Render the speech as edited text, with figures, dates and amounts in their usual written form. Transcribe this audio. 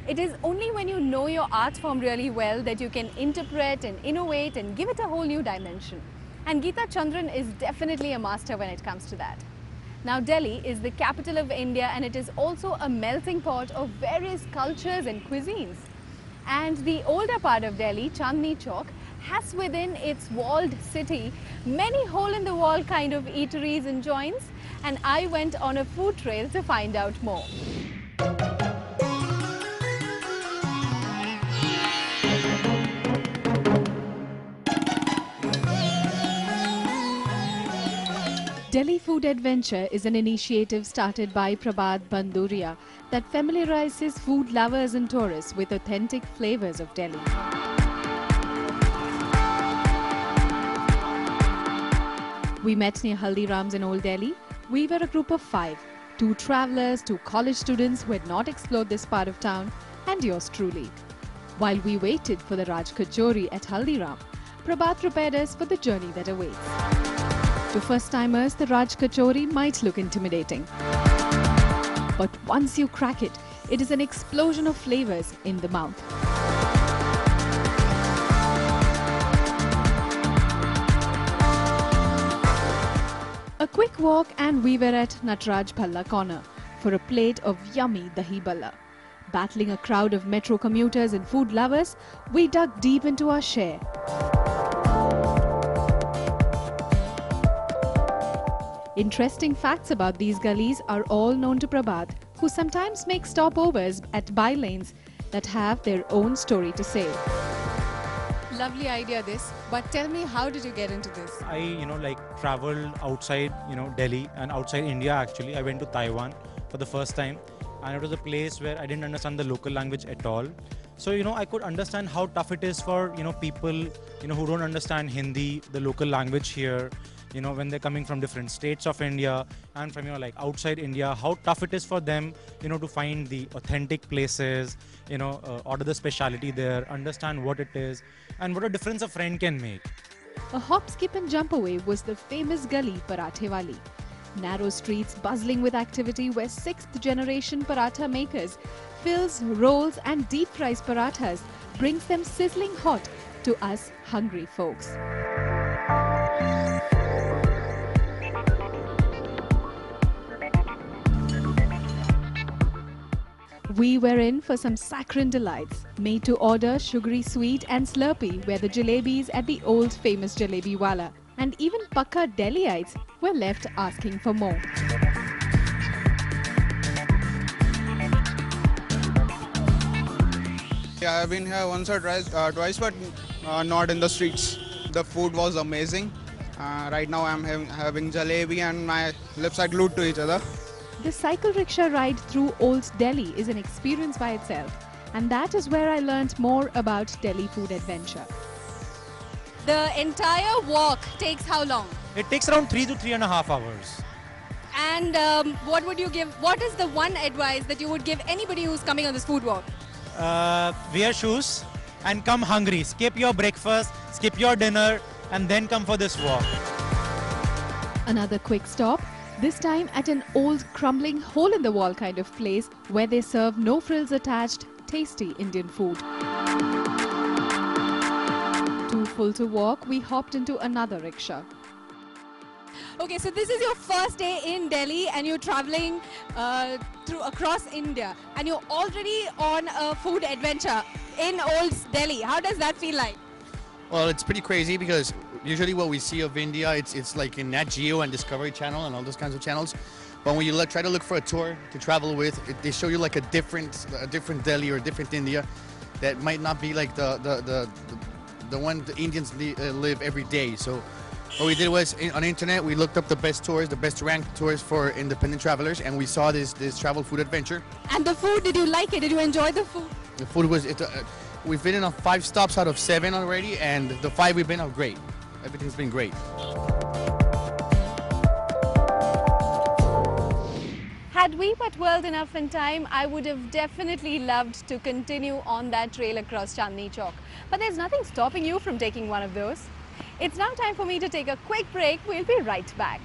It is only when you know your art form really well that you can interpret and innovate and give it a whole new dimension. And Geeta Chandran is definitely a master when it comes to that. Now, Delhi is the capital of India and it is also a melting pot of various cultures and cuisines. And the older part of Delhi, Chandni Chowk, has within its walled city many hole-in-the-wall kind of eateries and joints, and I went on a food trail to find out more. Delhi Food Adventure is an initiative started by Prabhat Banduria that familiarizes food lovers and tourists with authentic flavors of Delhi. We met near Haldiram's in Old Delhi. We were a group of 5, 2 travelers, 2 college students who had not explored this part of town, and yours truly. While we waited for the Raj Kachori at Haldiram, Prabhat prepared us for the journey that awaits. To first-timers, the Raj Kachori might look intimidating. But once you crack it, it is an explosion of flavors in the mouth. A quick walk and we were at Nataraj Bhalla Corner for a plate of yummy dahi balla. Battling a crowd of metro commuters and food lovers, we dug deep into our share. Interesting facts about these gullies are all known to Prabhat, who sometimes makes stopovers at bylanes that have their own story to say. Lovely idea this, but tell me, how did you get into this? I traveled outside, Delhi and outside India actually. I went to Taiwan for the first time, and it was a place where I didn't understand the local language at all. So, I could understand how tough it is for, people, who don't understand Hindi, the local language here, when they're coming from different states of India and from, outside India, how tough it is for them, to find the authentic places, order the speciality there, understand what it is and what a difference a friend can make. A hop, skip and jump away was the famous gully Parathe Wali. Narrow streets buzzing with activity where 6th generation paratha makers fills, rolls and deep fries parathas, brings them sizzling hot to us hungry folks. We were in for some saccharine delights, made to order sugary sweet and slurpy were the jalebis at the old famous Jalebi Wala, and even Pakka Delhiites were left asking for more. Yeah, I've been here once or twice, but not in the streets. The food was amazing. Right now I'm having jalebi and my lips are glued to each other. The cycle rickshaw ride through Old Delhi is an experience by itself, and that is where I learnt more about Delhi Food Adventure. The entire walk takes how long? It takes around 3 to 3.5 hours. And what would you give? What is the one advice that you would give anybody who's coming on this food walk? Wear shoes and come hungry. Skip your breakfast, skip your dinner, and then come for this walk. Another quick stop, this time at an old crumbling hole-in-the-wall kind of place where they serve no frills attached, tasty Indian food. Too full to walk, we hopped into another rickshaw. Okay, so this is your first day in Delhi and you're traveling across India and you're already on a food adventure in Old Delhi. How does that feel like? Well, it's pretty crazy because usually what we see of India, it's like in Nat Geo and Discovery Channel and all those kinds of channels. But when you try to look for a tour to travel with, they show you like a different Delhi or a different India that might not be like the one the Indians live every day. So what we did was on the internet, we looked up the best tours, the best ranked tours for independent travelers, and we saw this travel food adventure. And the food, did you like it? Did you enjoy the food? The food was, we've been in 5 stops out of 7 already, and the 5 we've been are great. Everything's been great. Had we but whirled enough in time, I would have definitely loved to continue on that trail across Chandni Chowk. But there's nothing stopping you from taking one of those. It's now time for me to take a quick break. We'll be right back.